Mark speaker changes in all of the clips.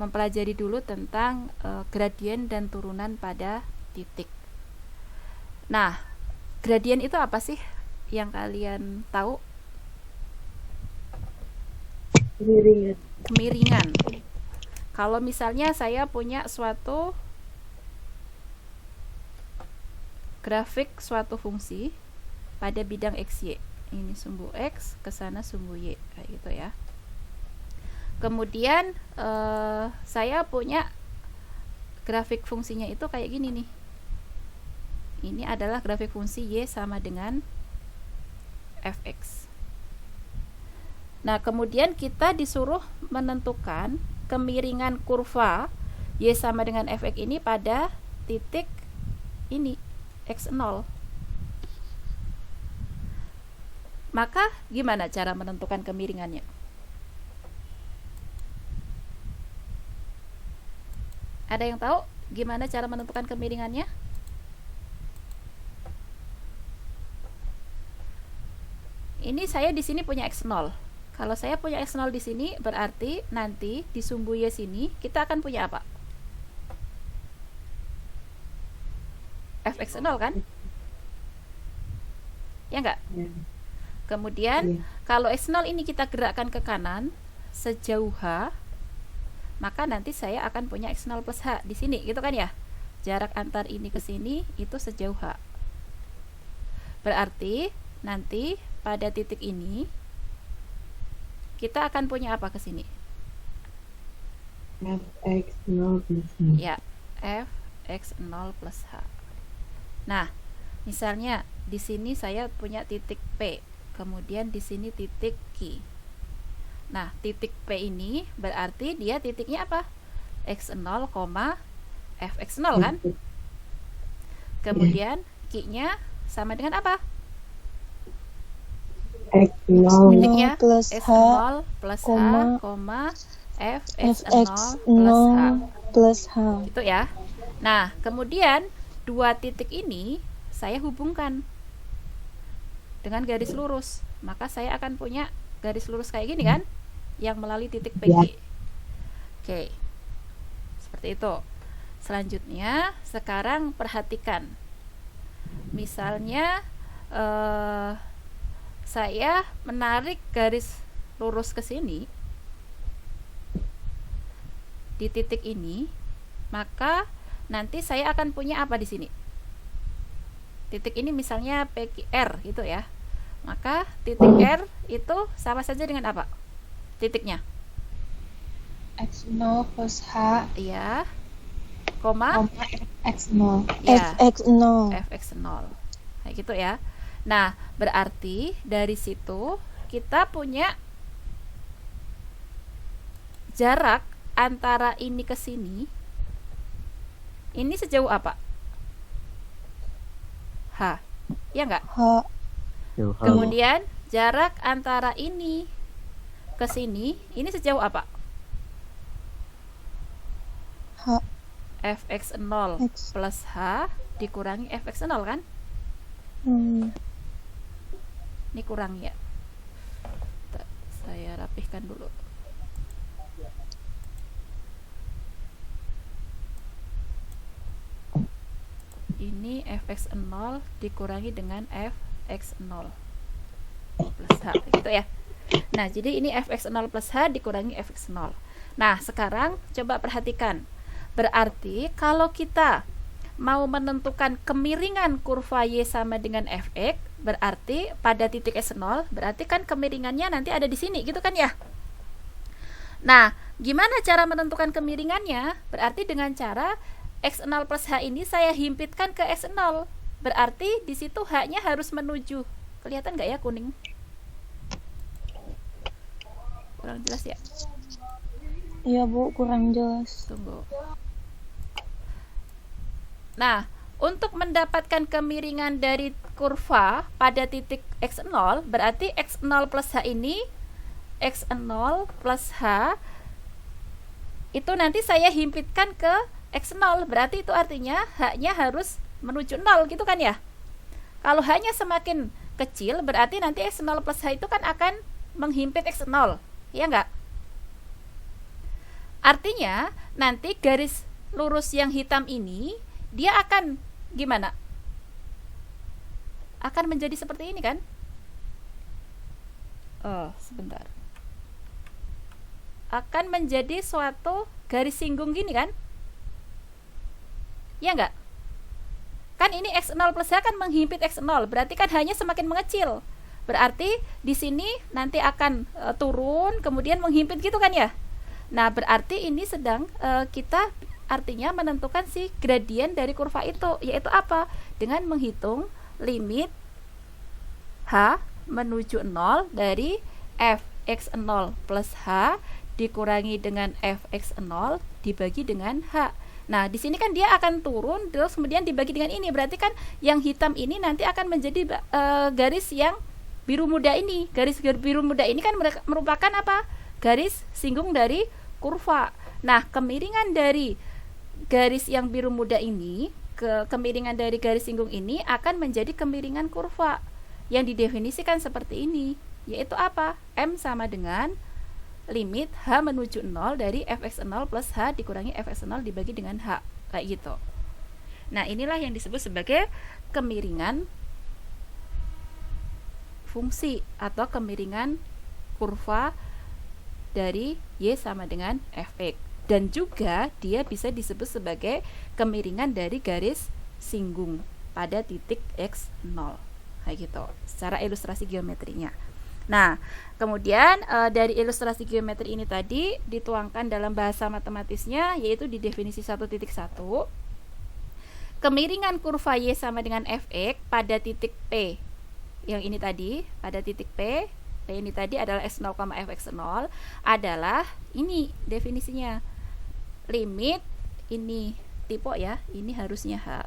Speaker 1: mempelajari dulu tentang gradien dan turunan pada titik. Nah, gradien itu apa sih yang kalian tahu? Kemiringan. Kalau misalnya saya punya suatu grafik suatu fungsi pada bidang XY, ini sumbu X, ke sana sumbu Y, kayak gitu ya. Kemudian saya punya grafik fungsinya itu kayak gini nih. Ini adalah grafik fungsi Y sama dengan fx. Nah, kemudian kita disuruh menentukan kemiringan kurva Y sama dengan fx ini pada titik ini, x0. Maka gimana cara menentukan kemiringannya? Ada yang tahu gimana cara menentukan kemiringannya? Ini saya di sini punya x0. Kalau saya punya x0 di sini, berarti nanti di sumbu Y sini kita akan punya apa? fx0 kan? Ya enggak? Kemudian kalau x0 ini kita gerakkan ke kanan sejauh h, maka nanti saya akan punya x0 plus h di sini, gitu kan ya? Jarak antar ini ke sini itu sejauh h. Berarti nanti pada titik ini kita akan punya apa ke sini?
Speaker 2: fx0 plus h.
Speaker 1: Ya, fx0 plus h. Nah, misalnya di sini saya punya titik P, kemudian di sini titik Q. Nah, titik P ini berarti dia titiknya apa? x0, fx0 kan? Kemudian Q-nya sama dengan apa?
Speaker 2: x0
Speaker 1: titiknya
Speaker 3: plus
Speaker 1: x0 plus h, fx0 plus h.
Speaker 3: plus h.
Speaker 1: Gitu ya. Nah, kemudian dua titik ini saya hubungkan dengan garis lurus. Maka saya akan punya garis lurus kayak gini kan? Yang melalui titik PG. Oke. Seperti itu. Selanjutnya, sekarang perhatikan. Misalnya saya menarik garis lurus ke sini di titik ini, maka nanti saya akan punya apa di sini? Titik ini misalnya PQR gitu ya. Maka titik R itu sama saja dengan apa? Titiknya
Speaker 3: x0 plus h.
Speaker 1: Iya. Koma
Speaker 3: x0.
Speaker 1: ya,
Speaker 3: fx0.
Speaker 1: fx0. Kayak gitu ya. Nah, berarti dari situ kita punya jarak antara ini ke sini. Ini sejauh apa? H. Ya enggak?
Speaker 3: h.
Speaker 1: Kemudian jarak antara ini ke sini, ini sejauh apa?
Speaker 3: h.
Speaker 1: fx0
Speaker 3: X.
Speaker 1: plus h dikurangi fx0 kan? Ini kurang ya. Saya rapihkan dulu. Ini fx0 dikurangi dengan fx0 plus h gitu ya. Nah, jadi ini fx0 plus h dikurangi fx0. Nah, sekarang coba perhatikan. Berarti kalau kita mau menentukan kemiringan kurva Y sama dengan fx, berarti pada titik S0, berarti kan kemiringannya nanti ada di sini, gitu kan ya? Nah, gimana cara menentukan kemiringannya? Berarti dengan cara x0 plus h ini saya himpitkan ke x0. Berarti di situ h-nya harus menuju. Kelihatan nggak ya kuning? Kurang jelas ya?
Speaker 3: Iya Bu, kurang jelas.
Speaker 1: Tunggu. Nah, untuk mendapatkan kemiringan dari kurva pada titik x0, berarti x0 plus h ini, x0 plus h itu nanti saya himpitkan ke x0, berarti itu artinya h-nya harus menuju 0 gitu kan ya. Kalau h-nya semakin kecil, berarti nanti x0 plus h itu kan akan menghimpit x0, ya enggak? Artinya nanti garis lurus yang hitam ini dia akan gimana? Akan menjadi seperti ini kan? Oh, sebentar. Akan menjadi suatu garis singgung gini kan? Ya enggak? Kan ini X0 plus H kan menghimpit X0, berarti kan hanya semakin mengecil. Berarti di sini nanti akan turun, kemudian menghimpit gitu kan ya? Nah, berarti ini sedang kita artinya menentukan si gradien dari kurva itu, yaitu apa? Dengan menghitung limit H menuju 0 dari fx0 plus H dikurangi dengan fx0 dibagi dengan H. Nah, di sini kan dia akan turun terus kemudian dibagi dengan ini. Berarti kan yang hitam ini nanti akan menjadi garis yang biru muda ini. Garis biru muda ini kan merupakan apa? Garis singgung dari kurva. Nah, kemiringan dari garis yang biru muda ini kemiringan dari garis singgung ini akan menjadi kemiringan kurva yang didefinisikan seperti ini, yaitu apa? M sama dengan limit H menuju 0 dari fx0 plus H dikurangi fx0 dibagi dengan H, kayak gitu. Nah, inilah yang disebut sebagai kemiringan fungsi atau kemiringan kurva dari Y sama dengan fx. Dan juga dia bisa disebut sebagai kemiringan dari garis singgung pada titik x0, kayak gitu, secara ilustrasi geometrinya. Nah, kemudian dari ilustrasi geometri ini tadi dituangkan dalam bahasa matematisnya, yaitu di definisi 1.1. Kemiringan kurva Y sama dengan fx pada titik P. Yang ini tadi, pada titik P ini tadi adalah x0, fx0 adalah ini definisinya. Limit ini tipe ya, ini harusnya H.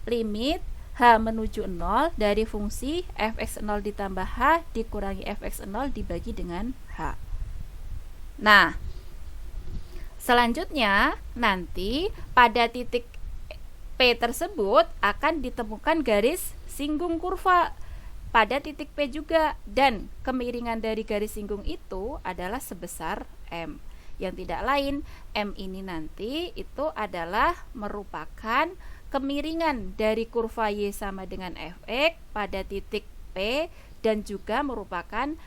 Speaker 1: Limit H menuju 0 dari fungsi fx0 ditambah H dikurangi fx0 dibagi dengan H. Nah, selanjutnya nanti pada titik P tersebut akan ditemukan garis singgung kurva pada titik P juga, dan kemiringan dari garis singgung itu adalah sebesar M. Yang tidak lain, M ini nanti itu adalah merupakan kemiringan dari kurva Y sama dengan fx pada titik P dan juga merupakan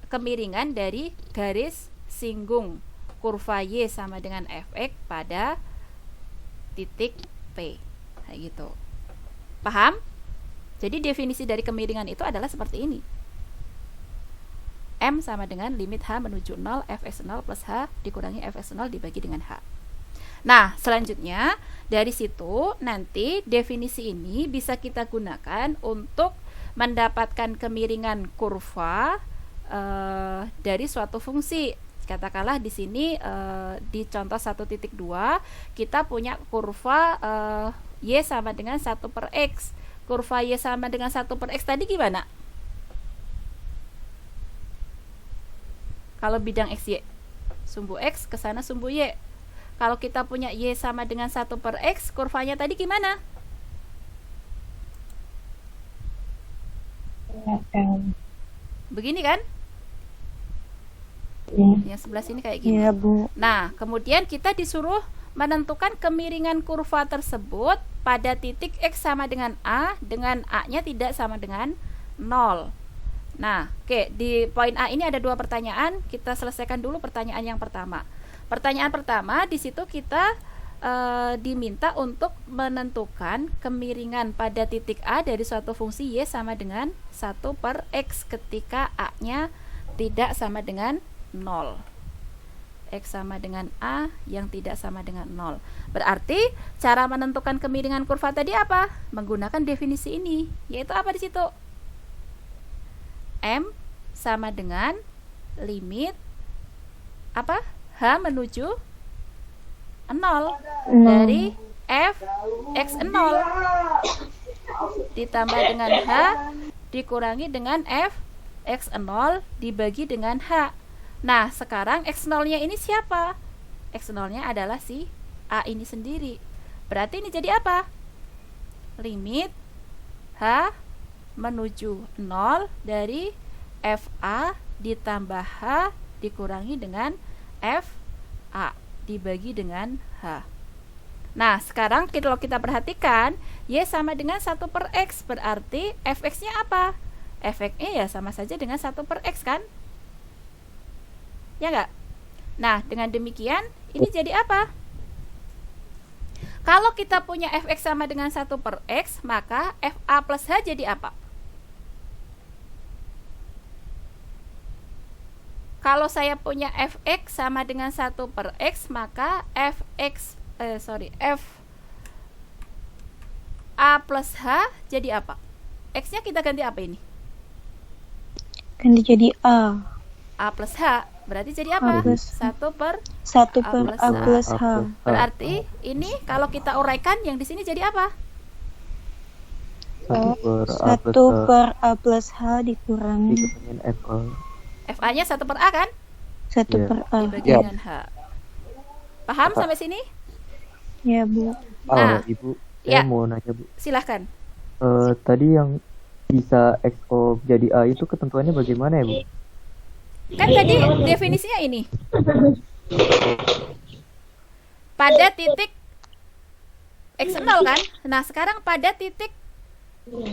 Speaker 1: kemiringan dari garis singgung kurva Y sama dengan fx pada titik P. Kayak gitu. Paham? Jadi definisi dari kemiringan itu adalah seperti ini. M sama dengan limit H menuju 0 fx0 plus H dikurangi fx0 dibagi dengan H. Nah, selanjutnya dari situ nanti definisi ini bisa kita gunakan untuk mendapatkan kemiringan kurva dari suatu fungsi. Katakanlah di sini di contoh 1.2 kita punya kurva Y sama dengan 1 per X. Kurva Y sama dengan 1 per X tadi gimana? Kalau bidang XY, sumbu X ke sana sumbu Y. Kalau kita punya Y sama dengan 1 per X, kurvanya tadi gimana? Begini kan? Yang sebelah sini kayak gini.
Speaker 3: Iya, Bu.
Speaker 1: Nah, kemudian kita disuruh menentukan kemiringan kurva tersebut pada titik X sama dengan A, dengan A-nya tidak sama dengan 0. Nah, oke, di poin A ini ada dua pertanyaan. Kita selesaikan dulu pertanyaan yang pertama. Pertanyaan pertama, di situ kita diminta untuk menentukan kemiringan pada titik A dari suatu fungsi Y sama dengan 1 per X ketika A-nya tidak sama dengan 0. X sama dengan A yang tidak sama dengan 0. Berarti cara menentukan kemiringan kurva tadi apa? Menggunakan definisi ini, yaitu apa di situ? M sama dengan limit apa? H menuju 0 dari f x0 ditambah dengan H dikurangi dengan f x0 dibagi dengan H. Nah, sekarang x0-nya ini siapa? X0-nya adalah si A ini sendiri. Berarti ini jadi apa? Limit H menuju 0 dari FA ditambah H dikurangi dengan FA. dibagi dengan H. Nah, sekarang kalau kita perhatikan, Y sama dengan 1 per X, berarti fx-nya apa? Fx-nya ya sama saja dengan 1 per X kan? Ya nggak? Nah, dengan demikian, ini jadi apa? Kalau kita punya fx sama dengan 1 per X, maka fa plus H jadi apa? Kalau saya punya fx sama dengan 1 per X, maka f A plus H jadi apa? X-nya kita ganti apa ini?
Speaker 3: Ganti jadi A.
Speaker 1: A plus H. Berarti jadi apa?
Speaker 3: A plus
Speaker 1: 1 per
Speaker 3: 1 per A plus H.
Speaker 1: Berarti ini kalau kita uraikan yang di sini jadi apa?
Speaker 4: 1 per A
Speaker 3: 1 per A plus H dikurangin
Speaker 4: dikurangin FA.
Speaker 1: FA-nya 1 per A kan?
Speaker 3: 1
Speaker 4: Iya.
Speaker 3: per A.
Speaker 1: Dibagi dengan H. Paham sampai sini?
Speaker 3: Ya, Bu.
Speaker 1: Nah,
Speaker 4: Ibu,
Speaker 1: ya.
Speaker 4: saya mau nanya, Bu.
Speaker 1: Silahkan.
Speaker 4: Tadi yang bisa XO jadi A itu ketentuannya bagaimana ya, Bu?
Speaker 1: Kan tadi definisinya ini. Pada titik X0 kan? Nah, sekarang pada titik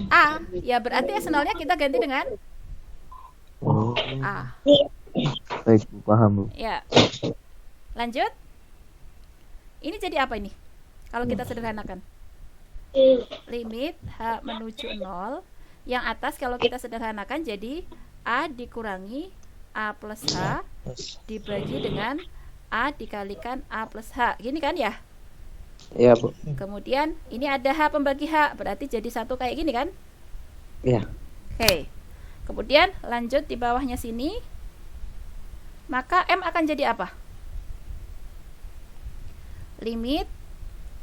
Speaker 1: A, ya berarti X0-nya kita ganti dengan
Speaker 4: Oh,
Speaker 1: A.
Speaker 4: baik, Bu. Paham, Bu.
Speaker 1: Ya. Lanjut. Ini jadi apa ini? Kalau kita sederhanakan. Limit H menuju 0. Yang atas kalau kita sederhanakan jadi A dikurangi A plus H dibagi dengan A dikalikan A plus H. Gini kan ya?
Speaker 5: Iya, Bu.
Speaker 1: Kemudian ini ada H pembagi H. Berarti jadi 1 kayak gini kan?
Speaker 5: Iya.
Speaker 1: Oke. Kemudian lanjut di bawahnya sini. Maka M akan jadi apa? Limit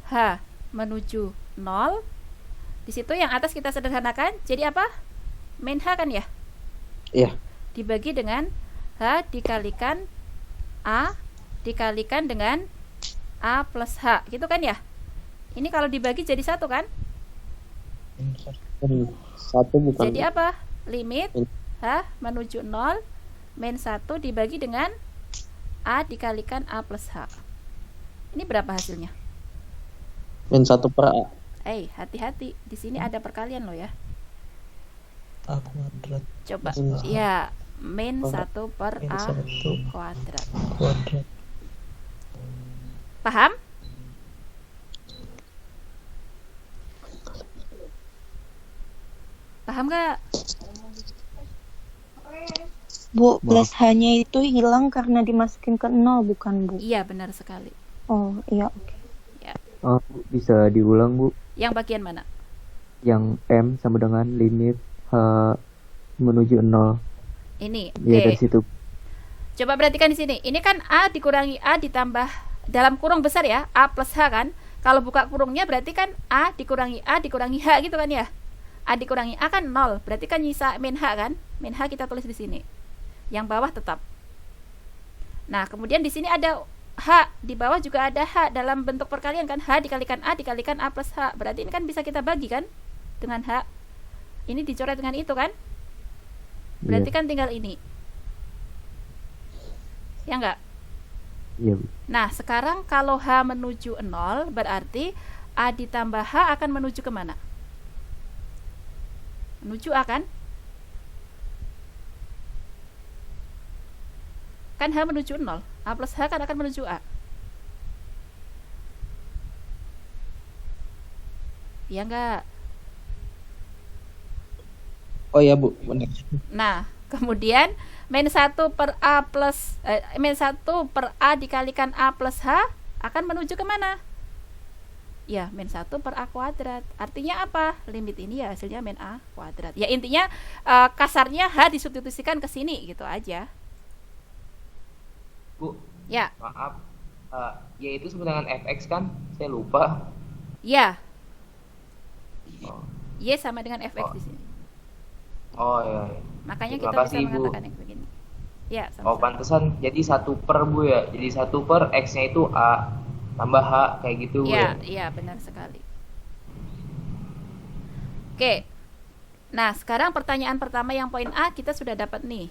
Speaker 1: H menuju 0. Di situ yang atas kita sederhanakan jadi apa? Min H kan ya?
Speaker 5: Iya.
Speaker 1: Dibagi dengan H dikalikan A dikalikan dengan A plus H. Gitu kan ya? Ini kalau dibagi jadi 1 kan?
Speaker 5: 1 bukan.
Speaker 1: Jadi apa? Limit H menuju 0 min 1 dibagi dengan A dikalikan A plus H. Ini berapa hasilnya?
Speaker 5: Min 1 per A.
Speaker 1: Hati-hati. Di sini ada perkalian loh ya.
Speaker 6: A kuadrat
Speaker 1: Coba.
Speaker 5: Min
Speaker 1: Ya, min 1 per
Speaker 6: min
Speaker 1: A
Speaker 6: 1
Speaker 1: kuadrat.
Speaker 6: kuadrat.
Speaker 1: Paham? Paham nggak?
Speaker 3: Bu, plus H-nya itu hilang karena dimasukin ke 0, bukan, Bu?
Speaker 1: Iya, benar sekali.
Speaker 3: Oh, iya, oke.
Speaker 4: Bu, bisa diulang, Bu?
Speaker 1: Yang bagian mana?
Speaker 4: Yang M sama dengan limit H menuju 0.
Speaker 1: Ini.
Speaker 4: Ya,
Speaker 1: Oke.
Speaker 4: dari situ.
Speaker 1: Coba perhatikan di sini. Ini kan A dikurangi A ditambah dalam kurung besar ya, A plus H kan. Kalau buka kurungnya berarti kan A dikurangi H gitu kan ya. A dikurangi A kan 0, berarti kan nyisa min H kan. Min H kita tulis di sini. Yang bawah tetap. Nah, kemudian di sini ada H, di bawah juga ada H dalam bentuk perkalian kan. H dikalikan A plus H. Berarti ini kan bisa kita bagi kan dengan H. Ini dicoret dengan itu kan. Berarti
Speaker 4: Iya.
Speaker 1: kan tinggal ini. Ya enggak?
Speaker 4: Iya, Bu.
Speaker 1: Nah, sekarang kalau H menuju 0, berarti A ditambah H akan menuju kemana? Menuju A kan? Kan H menuju 0. A plus H kan akan menuju A. Ya enggak?
Speaker 5: Oh iya, Bu. Benar.
Speaker 1: Nah, kemudian min 1 per A plus min 1 per A dikalikan A plus H akan menuju kemana? Ya, min 1 per A kuadrat. Artinya apa? Limit ini ya hasilnya min A kuadrat. Ya intinya kasarnya H disubstitusikan ke sini gitu aja.
Speaker 7: Bu,
Speaker 1: Ya,
Speaker 7: maaf. Y itu sama dengan fx kan? Saya lupa.
Speaker 1: ya.
Speaker 7: Oh,
Speaker 1: Y sama dengan fx di sini.
Speaker 7: oh iya.
Speaker 1: Makanya
Speaker 7: Terima
Speaker 1: kita bisa
Speaker 7: kasih, Bu.
Speaker 1: mengatakan yang begini. Ya,
Speaker 7: Oh,
Speaker 1: sama-sama.
Speaker 7: pantesan jadi 1 per, Bu ya. Jadi 1 per x-nya itu A tambah H kayak gitu, Bu
Speaker 1: Iya,
Speaker 7: ya.
Speaker 1: iya benar sekali. Oke. Nah, sekarang pertanyaan pertama yang poin A kita sudah dapat nih.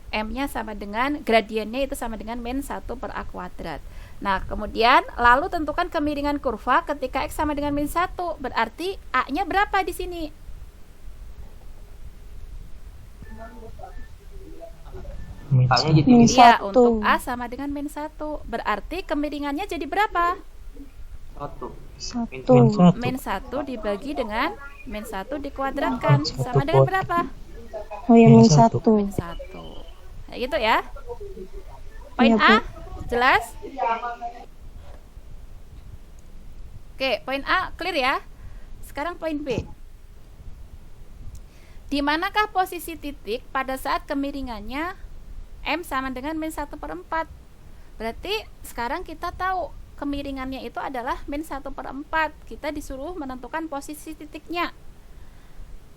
Speaker 1: M-nya sama dengan, gradiennya itu sama dengan min 1 per A kuadrat. Nah, kemudian lalu tentukan kemiringan kurva ketika X sama dengan min 1. Berarti A-nya berapa di sini?
Speaker 6: Min
Speaker 7: A-nya jadi
Speaker 3: Min
Speaker 1: Iya,
Speaker 3: satu.
Speaker 1: untuk A sama dengan min 1. Berarti kemiringannya jadi berapa?
Speaker 7: 1.
Speaker 3: Satu.
Speaker 6: min satu.
Speaker 1: Min 1 dibagi dengan min 1 dikuadratkan. Sama dengan berapa?
Speaker 3: Oh ya,
Speaker 6: Min
Speaker 3: min
Speaker 6: satu.
Speaker 3: satu.
Speaker 1: Min 1. Nah, gitu ya. Poin
Speaker 3: Iya, Bu.
Speaker 1: A, jelas? Oke, poin A clear ya. Sekarang poin B. Di manakah posisi titik pada saat kemiringannya M sama dengan min 1 per 4? Berarti sekarang kita tahu kemiringannya itu adalah min 1 per 4. Kita disuruh menentukan posisi titiknya.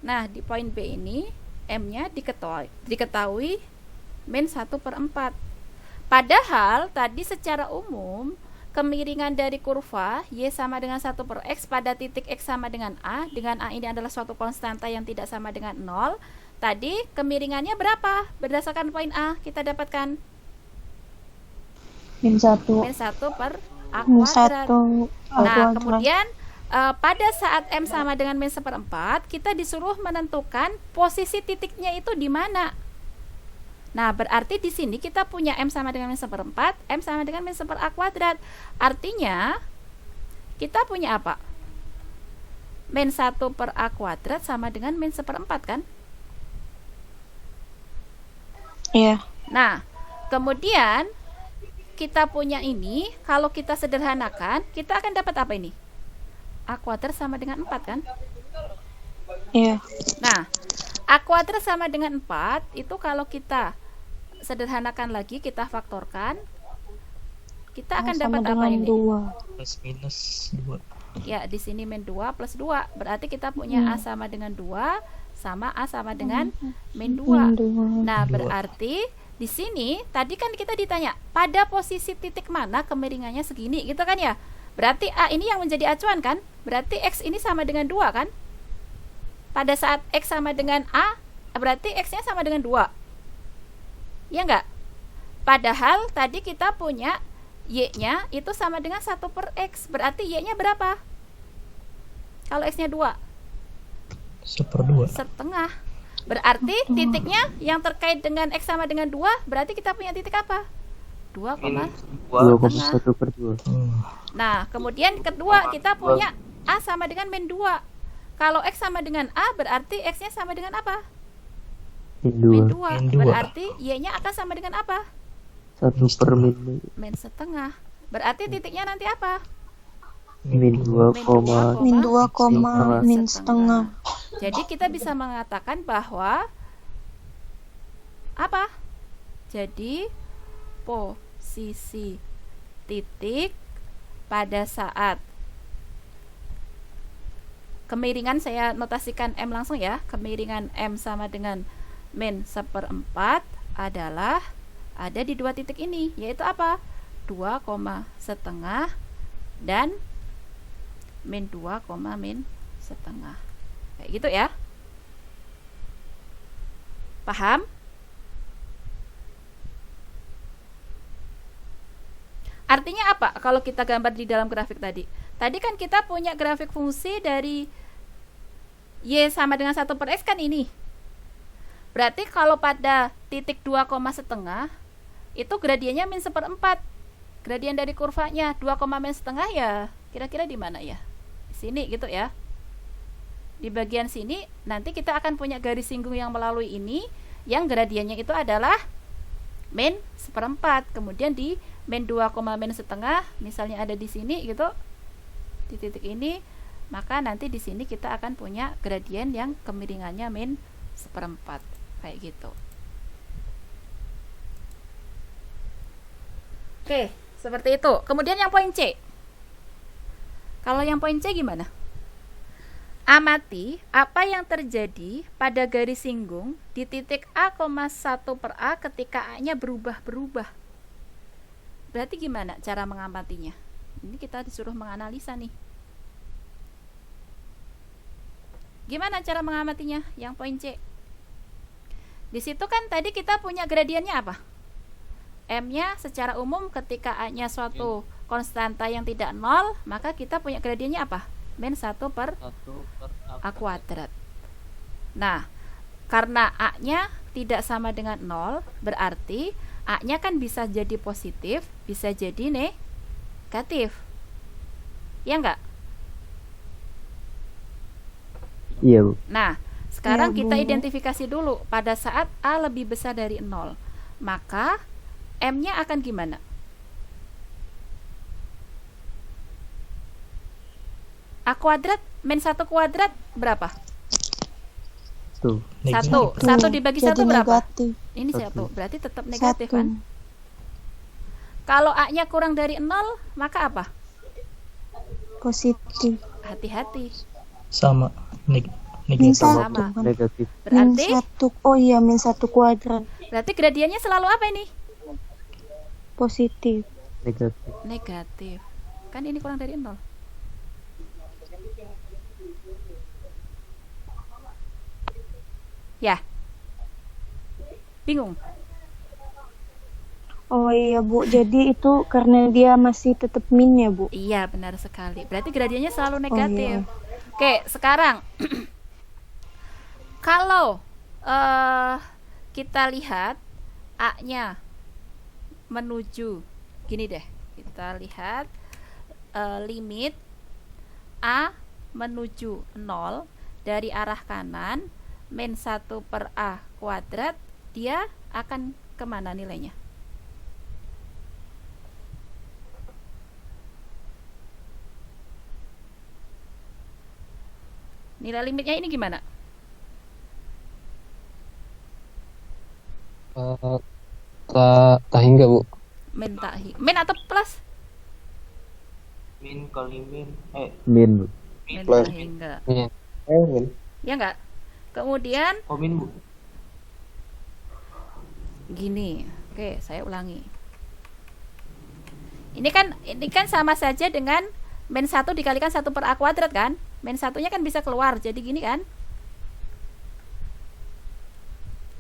Speaker 1: Nah, di poin B ini M-nya diketahui min 1 per 4. Padahal tadi secara umum kemiringan dari kurva Y sama dengan 1 per X pada titik X sama dengan A, dengan A ini adalah suatu konstanta yang tidak sama dengan 0. Tadi kemiringannya berapa? Berdasarkan poin A kita dapatkan
Speaker 3: Min satu.
Speaker 1: min 1 per A
Speaker 3: Min
Speaker 1: kuadrat.
Speaker 3: satu.
Speaker 1: Nah, kemudian pada saat M sama dengan min 1/4, kita disuruh menentukan posisi titiknya itu di mana. Nah, berarti di sini kita punya M sama dengan min 1/4, M sama dengan min 1 per A kuadrat. Artinya, kita punya apa? Min 1 per A kuadrat sama dengan min 1/4 kan?
Speaker 3: Iya.
Speaker 1: Nah, kemudian kita punya ini, kalau kita sederhanakan, kita akan dapat apa ini? A kuadrat sama dengan 4 kan?
Speaker 3: Iya.
Speaker 1: Nah, A kuadrat sama dengan 4 itu kalau kita sederhanakan lagi, kita faktorkan, kita akan
Speaker 3: Sama
Speaker 1: dapat apa
Speaker 3: dengan
Speaker 1: ini?
Speaker 3: 2.
Speaker 6: Plus minus 2.
Speaker 1: Ya, di sini min 2 plus 2. Berarti kita punya A sama dengan 2 sama A sama dengan min 2.
Speaker 3: Min 2.
Speaker 1: Nah,
Speaker 6: Dua.
Speaker 1: berarti di sini tadi kan kita ditanya pada posisi titik mana kemiringannya segini gitu kan ya. Berarti A ini yang menjadi acuan kan? Berarti X ini sama dengan 2 kan? Pada saat X sama dengan A, berarti X-nya sama dengan 2. Ya enggak? Padahal tadi kita punya Y-nya itu sama dengan 1 per X. Berarti Y-nya berapa? Kalau X-nya 2?
Speaker 6: 1/2.
Speaker 1: Setengah. Berarti titiknya yang terkait dengan X sama dengan 2, berarti kita punya titik apa? 2,
Speaker 7: min
Speaker 4: 2,1 per 2.
Speaker 1: Nah, kemudian kedua kita punya A sama dengan min 2. Kalau X sama dengan A, berarti X-nya sama dengan apa? Min 2.
Speaker 6: Min 2.
Speaker 1: Berarti Y-nya akan sama dengan apa?
Speaker 4: 1 per min
Speaker 1: Min setengah. Berarti titiknya nanti apa?
Speaker 4: min 2,
Speaker 3: Min 2, min setengah.
Speaker 1: Jadi kita bisa mengatakan bahwa apa? Jadi posisi titik pada saat kemiringan, saya notasikan M langsung ya, kemiringan M sama dengan min 1/4 adalah ada di dua titik ini, yaitu apa? 2,5 dan min 2, min setengah. Kayak gitu ya. Paham? Artinya apa kalau kita gambar di dalam grafik tadi? Tadi kan kita punya grafik fungsi dari Y sama dengan 1 per X kan ini. Berarti kalau pada titik 2,5 itu gradiennya min 1/4. Gradien dari kurvanya 2,5 ya kira-kira di mana ya? Di sini gitu ya. Di bagian sini nanti kita akan punya garis singgung yang melalui ini, yang gradiennya itu adalah min 1/4. Kemudian di min 2,5 misalnya ada di sini gitu, di titik ini, maka nanti di sini kita akan punya gradien yang kemiringannya min 1/4 kayak gitu. Oke, seperti itu. Kemudian yang poin C. Kalau yang poin C gimana? Amati apa yang terjadi pada garis singgung di titik A,1 per A ketika A-nya berubah-berubah. Berarti gimana cara mengamatinya? Ini kita disuruh menganalisa nih. Gimana cara mengamatinya? Yang poin C. Di situ kan tadi kita punya gradiennya apa? M-nya secara umum ketika A-nya suatu konstanta yang tidak nol, maka kita punya gradiennya apa? Min 1 per
Speaker 5: 1 per
Speaker 1: A kuadrat. Nah, karena A-nya tidak sama dengan 0, berarti A-nya kan bisa jadi positif, bisa jadi negatif. Ya enggak?
Speaker 4: Iya, Bu.
Speaker 1: Nah, sekarang
Speaker 3: Iya,
Speaker 1: kita
Speaker 3: Bu.
Speaker 1: identifikasi dulu pada saat A lebih besar dari 0. Maka M-nya akan gimana? A kuadrat min 1 kuadrat berapa?
Speaker 4: Tuh.
Speaker 1: Satu.
Speaker 3: Tuh,
Speaker 1: Satu dibagi
Speaker 3: jadi
Speaker 1: 1 berapa?
Speaker 3: negatif.
Speaker 1: Ini 1. Berarti tetap negatif
Speaker 3: 1.
Speaker 1: kan? Kalau A-nya kurang dari 0, maka apa?
Speaker 3: Positif.
Speaker 1: Hati-hati.
Speaker 6: Sama.
Speaker 3: Min
Speaker 6: Negatif.
Speaker 3: 1
Speaker 1: Sama.
Speaker 3: kan?
Speaker 4: Negatif.
Speaker 3: Min
Speaker 1: Berarti
Speaker 3: 1. Oh iya, min 1 kuadrat.
Speaker 1: berarti gradiennya selalu apa ini?
Speaker 3: Positif.
Speaker 4: Negatif.
Speaker 1: Negatif. Kan ini kurang dari 0. Ya. Bingung.
Speaker 3: Oh iya, Bu. Jadi itu karena dia masih tetap min ya, Bu?
Speaker 1: Iya, benar sekali. Berarti gradiennya selalu
Speaker 3: iya.
Speaker 1: negatif. Oke, sekarang kalau kita lihat A-nya menuju gini deh. Kita lihat limit A menuju 0 dari arah kanan min 1 per A kuadrat, dia akan kemana nilainya? Nilai limitnya ini gimana?
Speaker 5: tak hingga, Bu.
Speaker 1: Min atau plus?
Speaker 7: Min kali min.
Speaker 4: Min, Bu.
Speaker 1: Min
Speaker 5: Plus.
Speaker 1: hingga.
Speaker 5: Min.
Speaker 1: Ya enggak? Kemudian
Speaker 7: Oh, min, Bu.
Speaker 1: gini. Oke, saya ulangi. Ini kan sama saja dengan min 1 dikalikan 1 per A kuadrat kan? Min 1-nya kan bisa keluar. Jadi gini kan?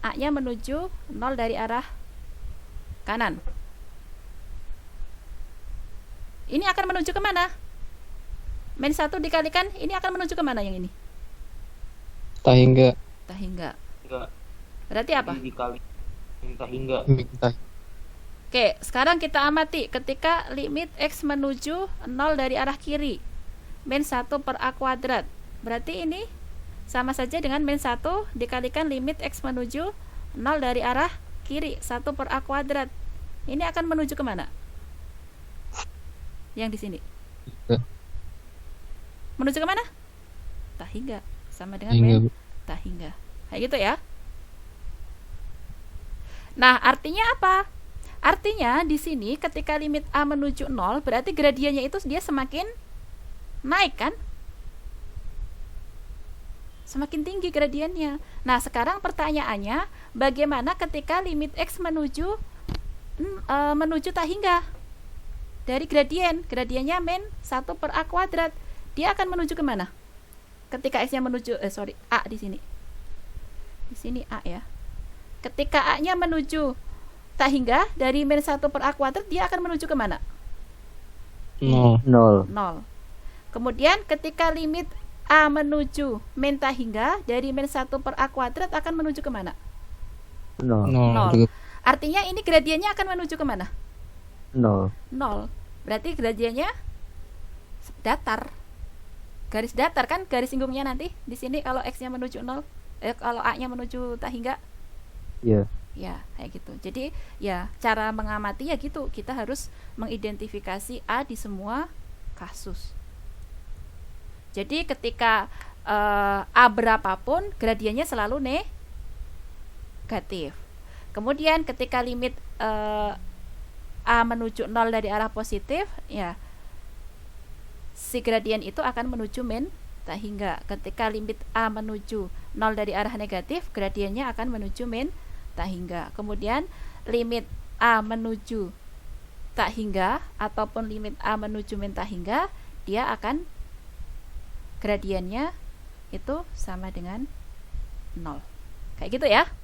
Speaker 1: A-nya menuju 0 dari arah kanan. Ini akan menuju kemana? Min 1 dikalikan, ini akan menuju kemana yang ini?
Speaker 5: Tak hingga.
Speaker 1: Tak hingga.
Speaker 7: Enggak.
Speaker 1: Berarti apa?
Speaker 7: Jadi dikali minta hingga.
Speaker 5: Minta.
Speaker 1: Oke, sekarang kita amati ketika limit X menuju 0 dari arah kiri. Min 1 per A kuadrat. Berarti ini sama saja dengan min 1 dikalikan limit X menuju 0 dari arah kiri. 1 per A kuadrat. Ini akan menuju kemana? Yang di sini. Menuju kemana? Tak hingga. Sama dengan min tak hingga. Kayak gitu ya. Nah, artinya apa? Artinya di sini ketika limit A menuju 0, berarti gradiennya itu dia semakin naik kan? Semakin tinggi gradiennya. Nah, sekarang pertanyaannya, bagaimana ketika limit X menuju tak hingga? Dari gradiennya min 1 per A kuadrat. Dia akan menuju kemana? Ketika X-nya menuju A di sini. Di sini A ya. Ketika A-nya menuju tak hingga dari min 1 per A kuadrat, dia akan menuju kemana?
Speaker 5: 0.
Speaker 4: 0.
Speaker 1: 0. Kemudian ketika limit A menuju min tak hingga dari min 1 per A kuadrat akan menuju kemana?
Speaker 4: 0.
Speaker 1: 0. Artinya ini gradiennya akan menuju kemana?
Speaker 4: 0.
Speaker 1: 0. Berarti gradiennya datar. Garis datar kan, garis singgungnya nanti di sini kalau X-nya menuju 0, kalau A-nya menuju tak hingga.
Speaker 4: Iya.
Speaker 1: Ya, kayak gitu. Jadi ya cara mengamati ya gitu. Kita harus mengidentifikasi A di semua kasus. Jadi ketika A berapapun gradiennya selalu negatif. Kemudian ketika limit A menuju 0 dari arah positif, ya si gradien itu akan menuju min tak hingga. Ketika limit A menuju 0 dari arah negatif, gradiennya akan menuju min tak hingga. Kemudian limit A menuju tak hingga ataupun limit A menuju min tak hingga, dia akan gradiennya itu sama dengan 0. Kayak gitu ya.